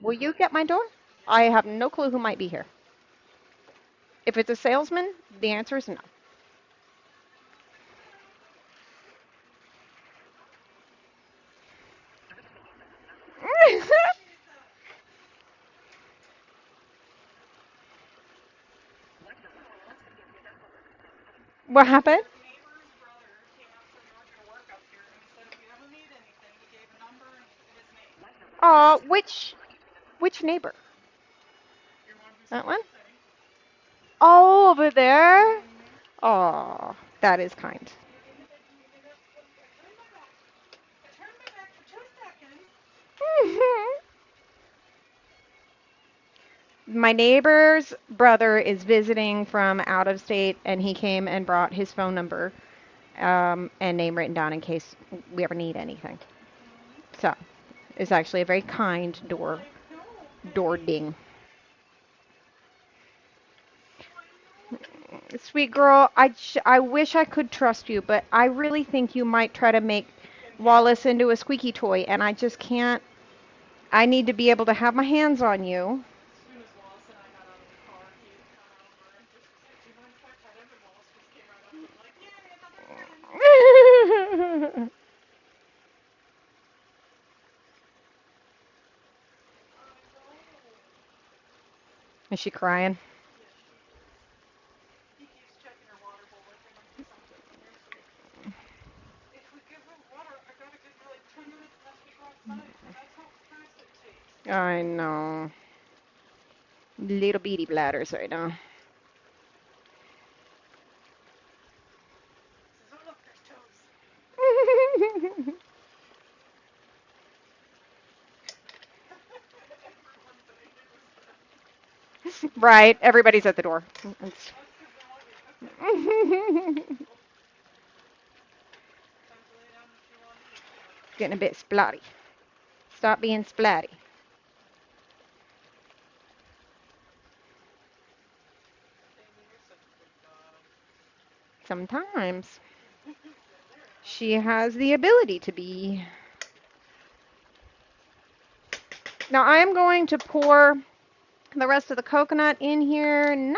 Will you get my door? I have no clue who might be here. If it's a salesman, the answer is no. What happened? Which neighbor? That one? Oh, over there? Oh, that is kind. My neighbor's brother is visiting from out of state, and he came and brought his phone number and name written down in case we ever need anything. So it's actually a very kind door ding. Sweet girl, I wish I could trust you, but I really think you might try to make Wallace into a squeaky toy, and I just can't. I need to be able to have my hands on you. Is she crying? I know. Little beady bladders right now. Right, everybody's at the door. Getting a bit splatty. Stop being splatty. Sometimes she has the ability to be. Now I am going to pour the rest of the coconut in here now.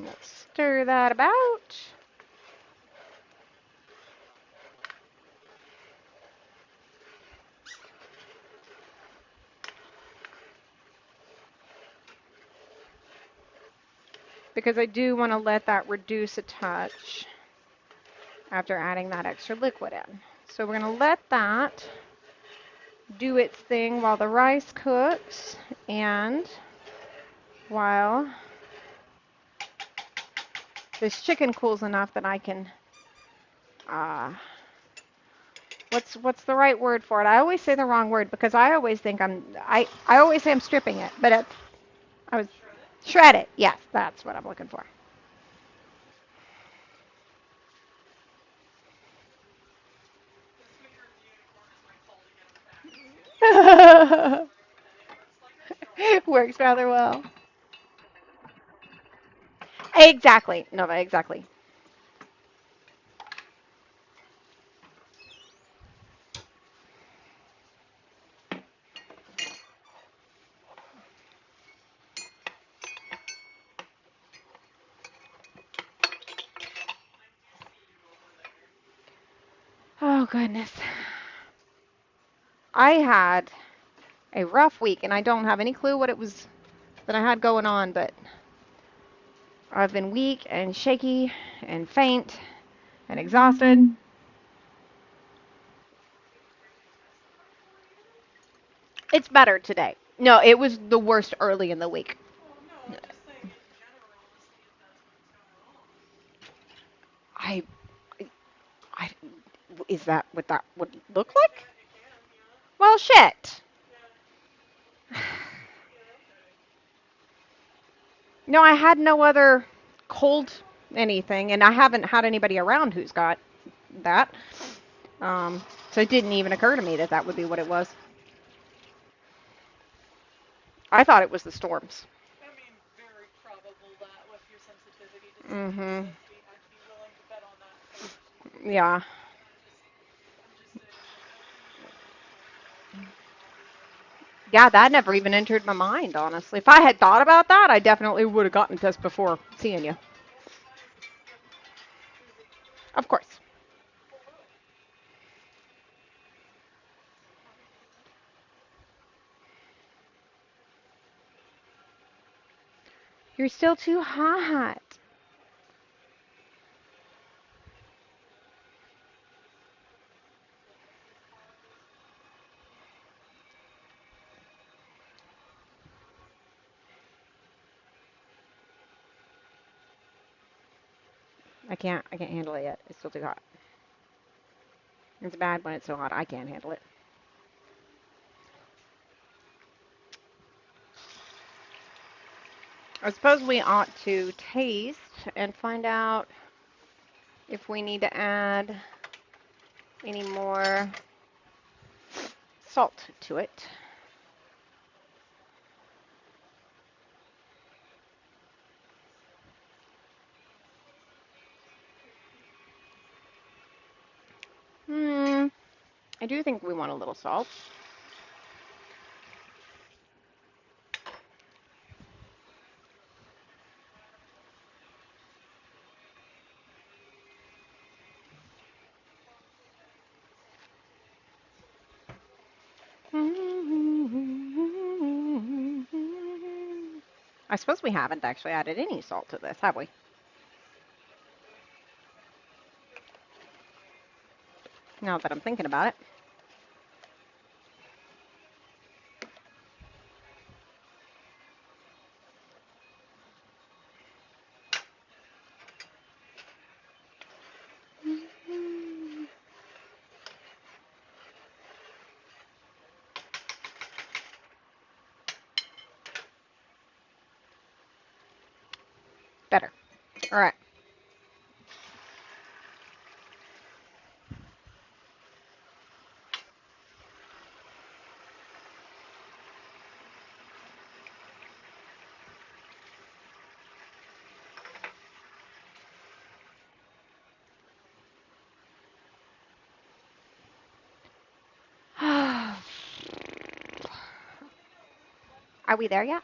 Let's stir that about. Because I do want to let that reduce a touch after adding that extra liquid in. So we're going to let that do its thing while the rice cooks and while this chicken cools enough that I can, uh, what's the right word for it? I always say the wrong word because I always think I always say I'm stripping it, but I was shred it. Yes, that's what I'm looking for. Works rather well. Exactly. No, exactly. Oh, goodness. I had a rough week, and I don't have any clue what it was that I had going on, but I've been weak and shaky and faint and exhausted. It's better today. No, it was the worst early in the week. I, I, is that what that would look like? Well, shit. No, I had no other cold anything, and I haven't had anybody around who's got that. So it didn't even occur to me that that would be what it was. I thought it was the storms. Mhm. Yeah. Yeah, that never even entered my mind, honestly. If I had thought about that, I definitely would have gotten this before seeing you. Of course. You're still too hot. I can't handle it yet. It's still too hot. It's bad when it's so hot. I can't handle it. I suppose we ought to taste and find out if we need to add any more salt to it. Hmm. I do think we want a little salt. I suppose we haven't actually added any salt to this, have we? Now that I'm thinking about it. Better. All right. Are we there yet?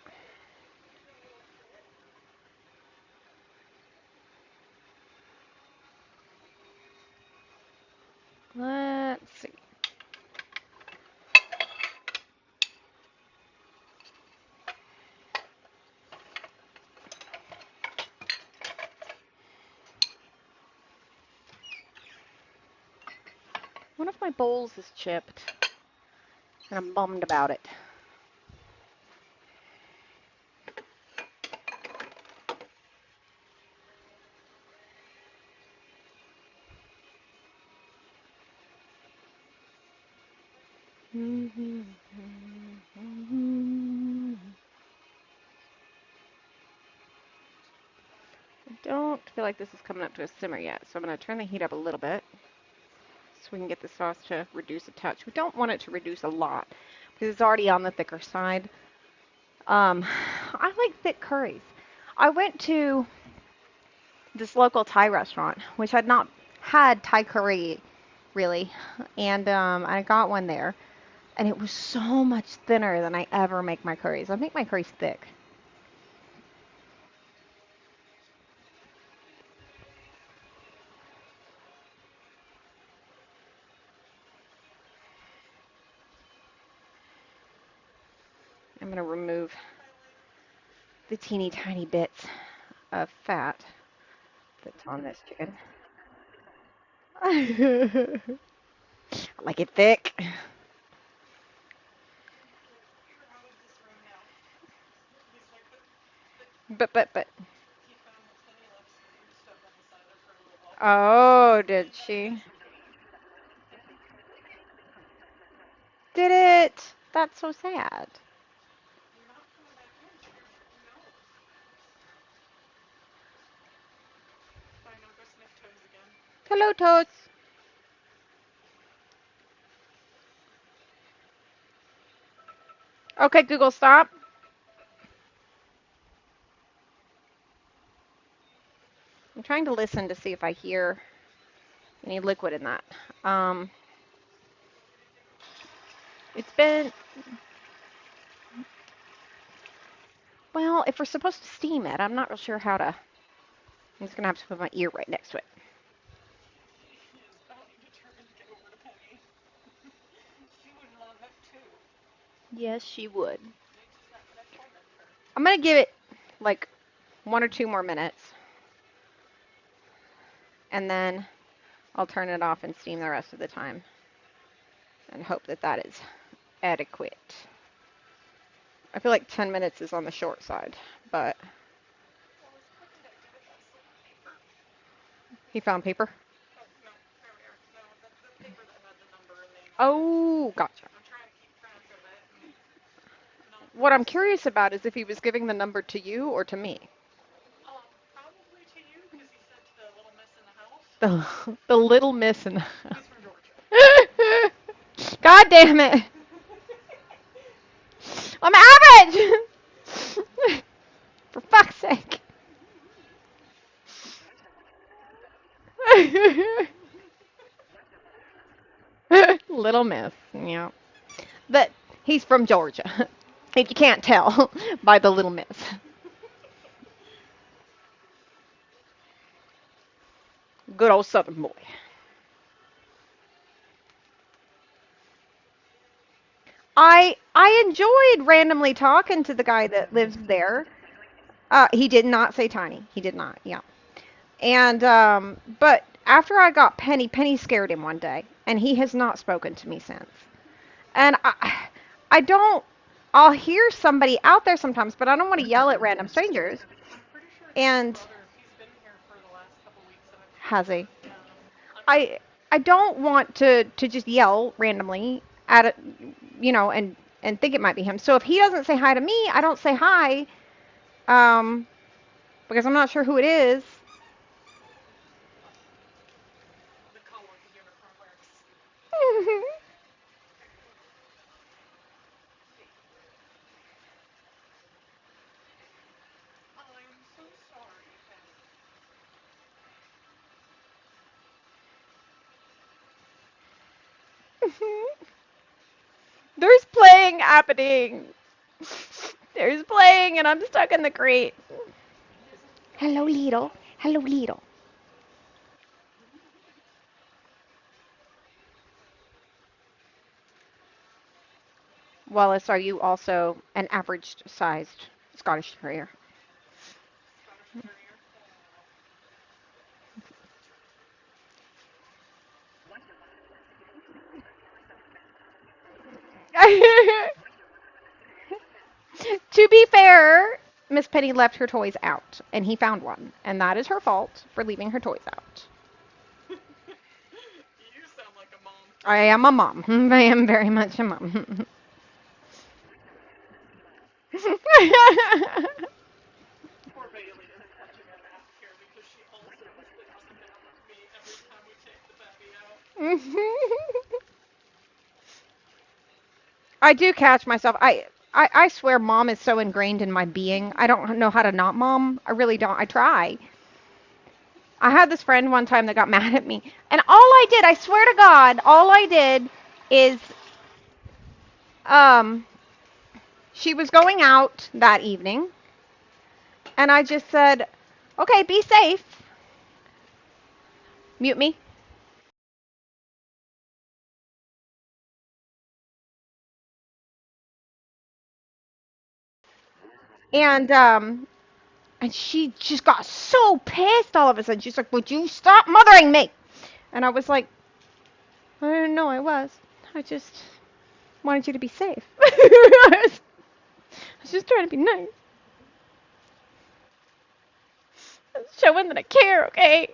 Let's see. One of my bowls is chipped, and I'm bummed about it. I don't feel like this is coming up to a simmer yet, so I'm going to turn the heat up a little bit so we can get the sauce to reduce a touch. We don't want it to reduce a lot because it's already on the thicker side. Um, I like thick curries. I went to this local Thai restaurant, which I'd not had Thai curry really, and I got one there, and it was so much thinner than I ever make my curries. I make my curries thick. I'm going to remove the teeny tiny bits of fat that's on this chicken. I like it thick. But. Oh, did she? Did it? That's so sad. Hello, Toads. Okay, Google, stop. trying to listen to see if I hear any liquid in that. Um, it's been, well, if we're supposed to steam it, I'm not real sure how to. I'm just gonna have to put my ear right next to it. Yes, she would. I'm gonna give it like 1 or 2 more minutes, and then I'll turn it off and steam the rest of the time, and hope that that is adequate. I feel like 10 minutes is on the short side, but he found paper. Oh, gotcha. What I'm curious about is if he was giving the number to you or to me. The, the little miss in the house. God damn it. I'm average! For fuck's sake. Little miss, yeah. But he's from Georgia. If you can't tell by the little miss. Good old Southern boy. I enjoyed randomly talking to the guy that lives there. He did not say tiny. He did not. Yeah. And but after I got Penny, Penny scared him one day, and he has not spoken to me since. And I don't. I'll hear somebody out there sometimes, but I don't want to yell at random strangers. And has he? I I don't want to just yell randomly at it, and think it might be him. So if he doesn't say hi to me, I don't say hi, um, because I'm not sure who it is. There's playing happening. There's playing, and I'm stuck in the crate. Hello, little. Hello, little. Wallace, are you also an average sized Scottish Terrier? To be fair, Miss Penny left her toys out, and he found one, and that is her fault for leaving her toys out. I am a mom. I am very much a mom. I do catch myself. I swear mom is so ingrained in my being. I don't know how to not mom. I really don't. I try. I had this friend one time that got mad at me. And all I did, I swear to God, all I did is um she was going out that evening and I just said, "Okay, be safe. Mute me." And she just got so pissed all of a sudden. She's like, "Would you stop mothering me?" And I was like, "I didn't know I was. I just wanted you to be safe." I was just trying to be nice. I was showing that I care, okay?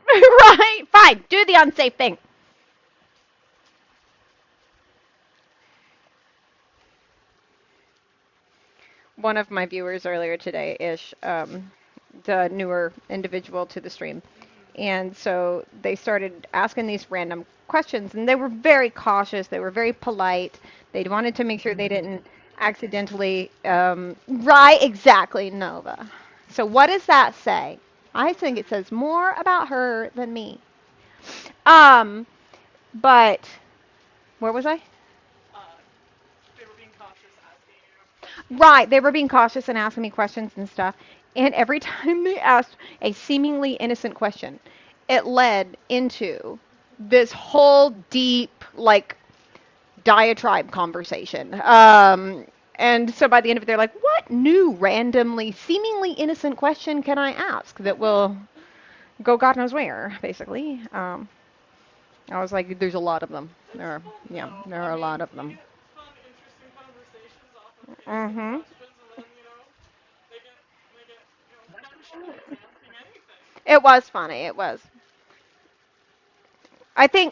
Right? Fine. Do the unsafe thing. One of my viewers earlier today, Ish, the newer individual to the stream, And so they started asking these random questions, and they were very cautious. They were very polite. They wanted to make sure they didn't accidentally, right, exactly, Nova. So what does that say? I think it says more about her than me. Um, but where was I? Right, they were being cautious and asking me questions and stuff. And every time they asked a seemingly innocent question, it led into this whole deep, like, diatribe conversation. And so by the end of it, they're like, what new, randomly, seemingly innocent question can I ask that will go God knows where, basically? I was like, there's a lot of them. Yeah, there are a lot of them. Mm-hmm. It was funny. It was.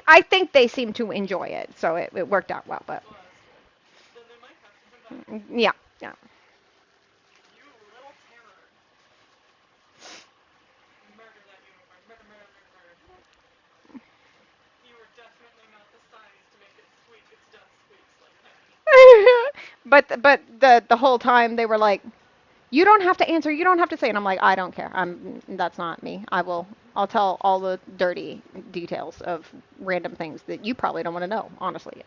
I think they seemed to enjoy it, so it worked out well. But yeah, yeah. But the whole time they were like, you don't have to answer, you don't have to say, and I'm like, I don't care. That's not me. I'll tell all the dirty details of random things that you probably don't want to know, honestly.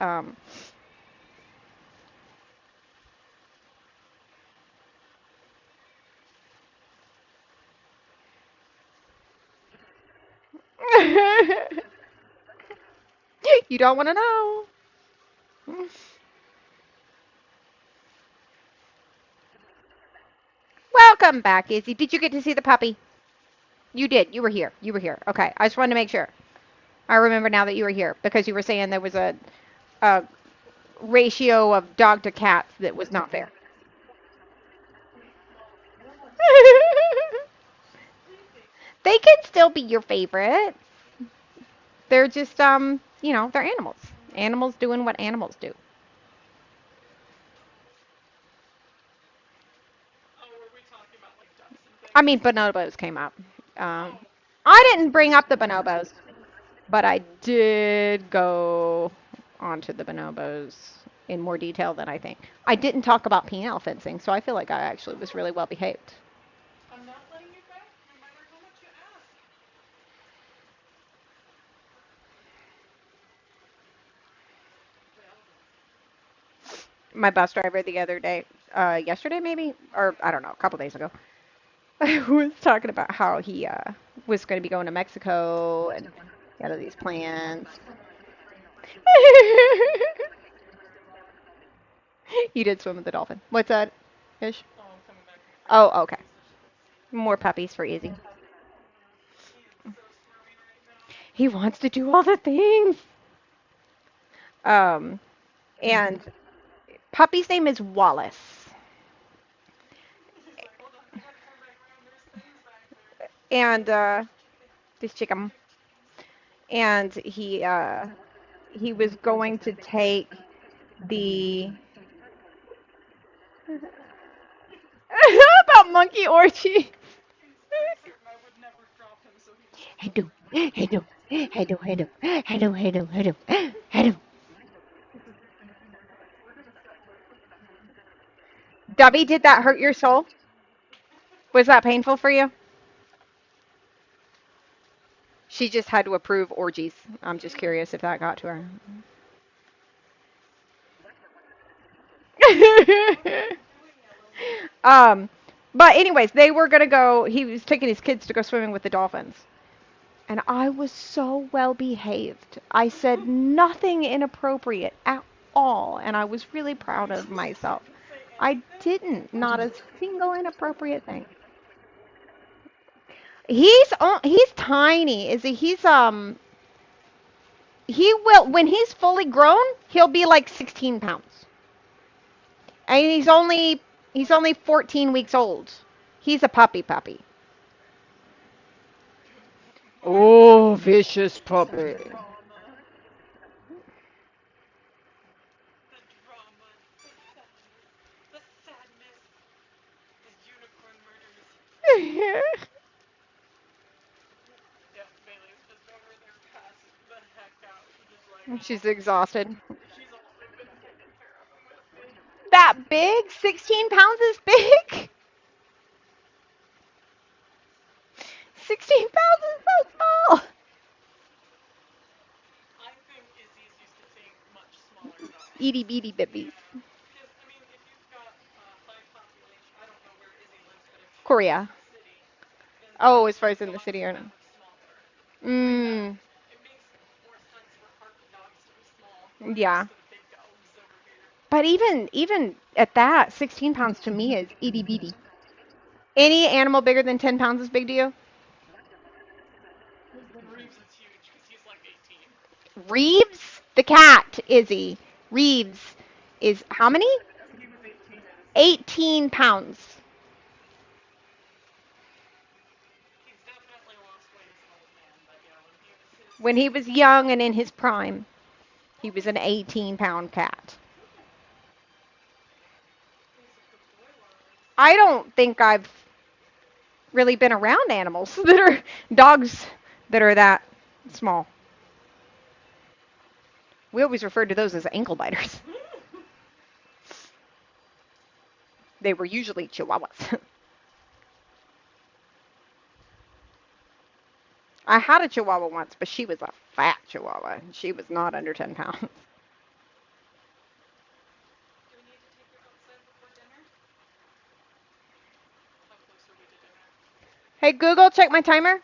You don't want to know. Welcome back, Izzy. Did you get to see the puppy? You did. You were here. You were here. Okay. I just wanted to make sure. I remember now that you were here because you were saying there was a ratio of dog to cats that was not fair. They can still be your favorite. They're just they're animals. Animals doing what animals do. I mean, bonobos came up. Um, I didn't bring up the bonobos, but I did go onto the bonobos in more detail than I think. I didn't talk about penile fencing, so I feel like I actually was really well behaved. My bus driver the other day, yesterday maybe, or I don't know, a couple days ago, was talking about how he was going to be going to Mexico and he had all these plans. You did swim with the dolphin. What's that, Ish? Oh, okay. More puppies for Easy. He wants to do all the things. Um, and puppy's name is Wallace. And this chicken. And he was going to take the about monkey orgy. Hello, hello, hello, hello, hello, hello, hello, hello. Dubby, did that hurt your soul? Was that painful for you? She just had to approve orgies. I'm just curious if that got to her. um, but anyways, they were gonna go. He was taking his kids to go swimming with the dolphins, and I was so well behaved. I said nothing inappropriate at all, and I was really proud of myself. I didn't, not a single inappropriate thing. He's tiny. Is he will when he's fully grown, he'll be like 16 pounds. And he's only 14 weeks old. He's a puppy. Oh, vicious puppy. She's exhausted. That big? 16 pounds is big? 16 pounds is so small. Itty bitty babies. Korea. Oh, as far as in the city or not? Mm, yeah. But even at that, 16 pounds to me is itty bitty. Any animal bigger than 10 pounds is big to you? Reeves, the cat, Izzy. Reeves is how many? 18 pounds. When he was young and in his prime, he was an 18-pound cat. I don't think I've really been around animals that are dogs that are that small. We always referred to those as ankle biters. They were usually chihuahuas. I had a chihuahua once, but she was a fat chihuahua. She was not under 10 pounds. Hey, Google, check my timer.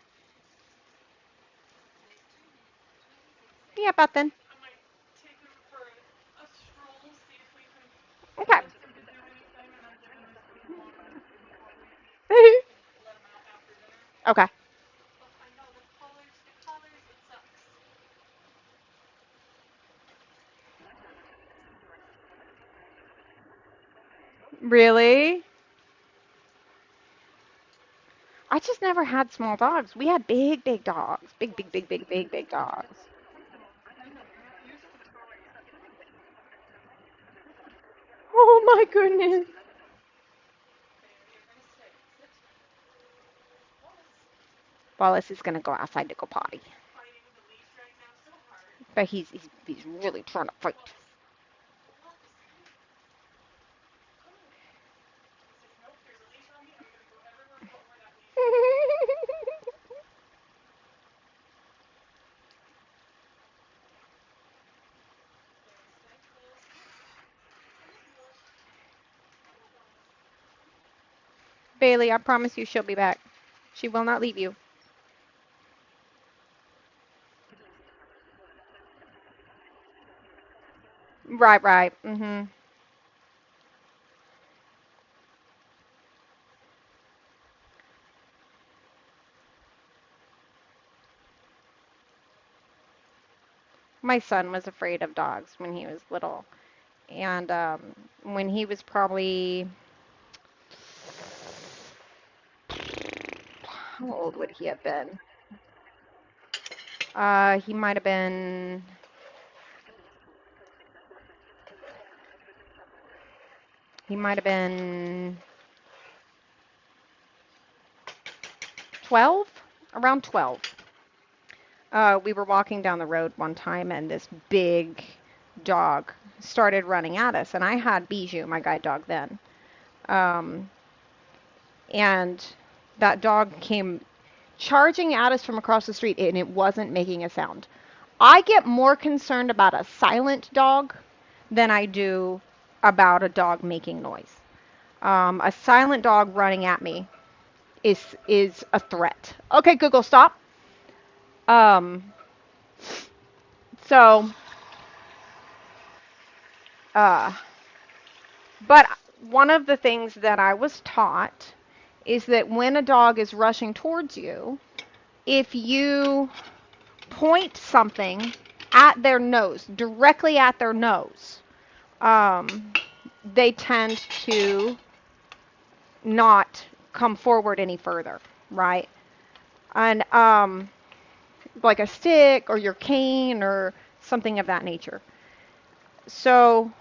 Yeah, about then. Okay. Okay. Really? I just never had small dogs. We had big, big dogs. Big, big, big, big, big, big dogs. Oh my goodness. Wallace is gonna go outside to go potty, but he's really trying to fight. Bailey, I promise you she'll be back. She will not leave you. Right, right. My son was afraid of dogs when he was little, and when he was probably how old would he have been? He might have been he might have been 12, around 12. We were walking down the road one time, and this big dog started running at us, and I had Bijou, my guide dog, then. Um, and that dog came charging at us from across the street, and it wasn't making a sound. I get more concerned about a silent dog than I do about a dog making noise. A silent dog running at me is a threat. Okay, Google, stop. Um, so, uh, but one of the things that I was taught is that when a dog is rushing towards you, if you point something at their nose, directly at their nose, um, they tend to not come forward any further, right? And like a stick or your cane or something of that nature. So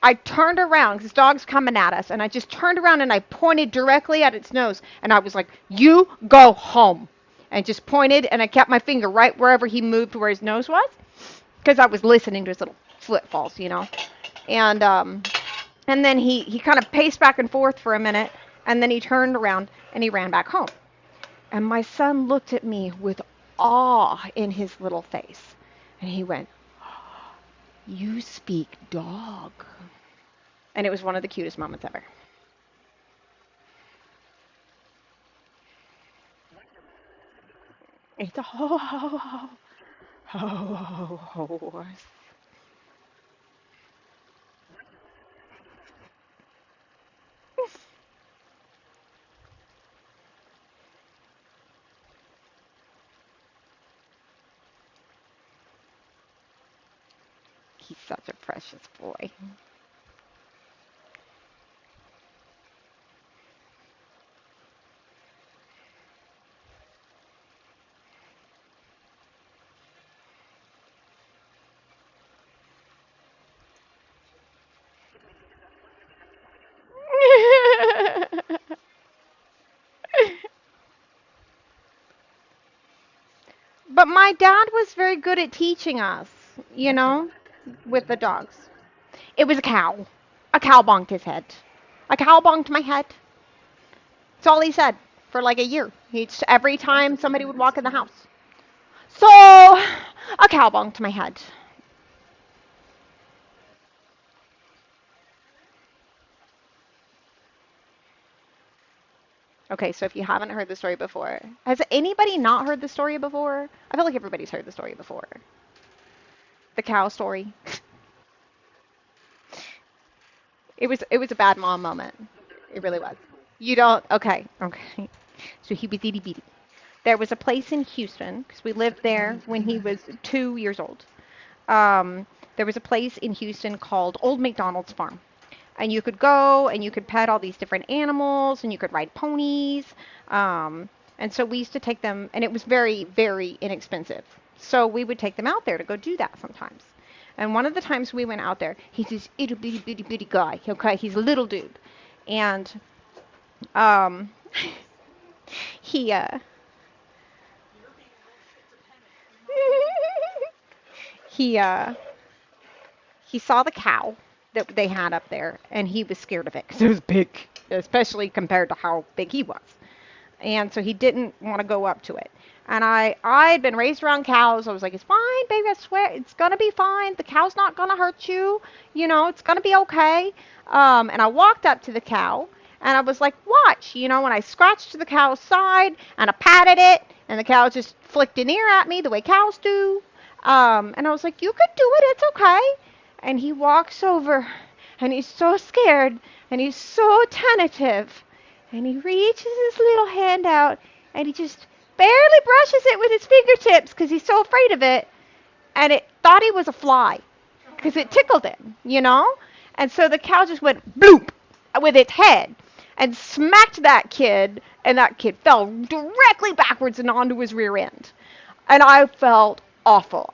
I turned around because this dog's coming at us, and I just turned around and I pointed directly at its nose, and I was like, "You go home." and just pointed, and I kept my finger right wherever he moved where his nose was, because I was listening to his little footfalls, And and then he kind of paced back and forth for a minute, and then he turned around and he ran back home. And my son looked at me with awe in his little face, and he went, "You speak dog." And it was one of the cutest moments ever. It's a horse. He's such a precious boy. But my dad was very good at teaching us, you know, with the dogs. It was a cow. A cow bonked his head. A cow bonked my head. That's all he said for like a year. Every time somebody would walk in the house. So, a cow bonked my head. Okay, so if you haven't heard the story before, has anybody not heard the story before? I feel like everybody's heard the story before. The cow story. It was a bad mom moment. It really was. You don't. Okay. Okay. So he was itty bitty. There was a place in Houston because we lived there when he was 2 years old. There was a place in Houston called Old McDonald's Farm, and you could go and you could pet all these different animals and you could ride ponies. And so we used to take them, and it was very, very inexpensive. So we would take them out there to go do that sometimes. And one of the times we went out there, he's this itty bitty bitty bitty guy. Okay, he's a little dude, and um, he he he saw the cow that they had up there, and he was scared of it because it was big, especially compared to how big he was. And so he didn't want to go up to it. And I'd been raised around cows. I was like, it's fine, baby. I swear, it's gonna be fine. The cow's not gonna hurt you. It's gonna be okay. And I walked up to the cow, and I was like, watch. And I scratched the cow's side, and I patted it, and the cow just flicked an ear at me the way cows do. And I was like, you could do it. It's okay. And he walks over, and he's so scared, and he's so tentative, and he reaches his little hand out, and he just barely brushes it with his fingertips because he's so afraid of it, and it thought he was a fly because it tickled him. And so the cow just went bloop with its head and smacked that kid, and that kid fell directly backwards and onto his rear end. And I felt awful.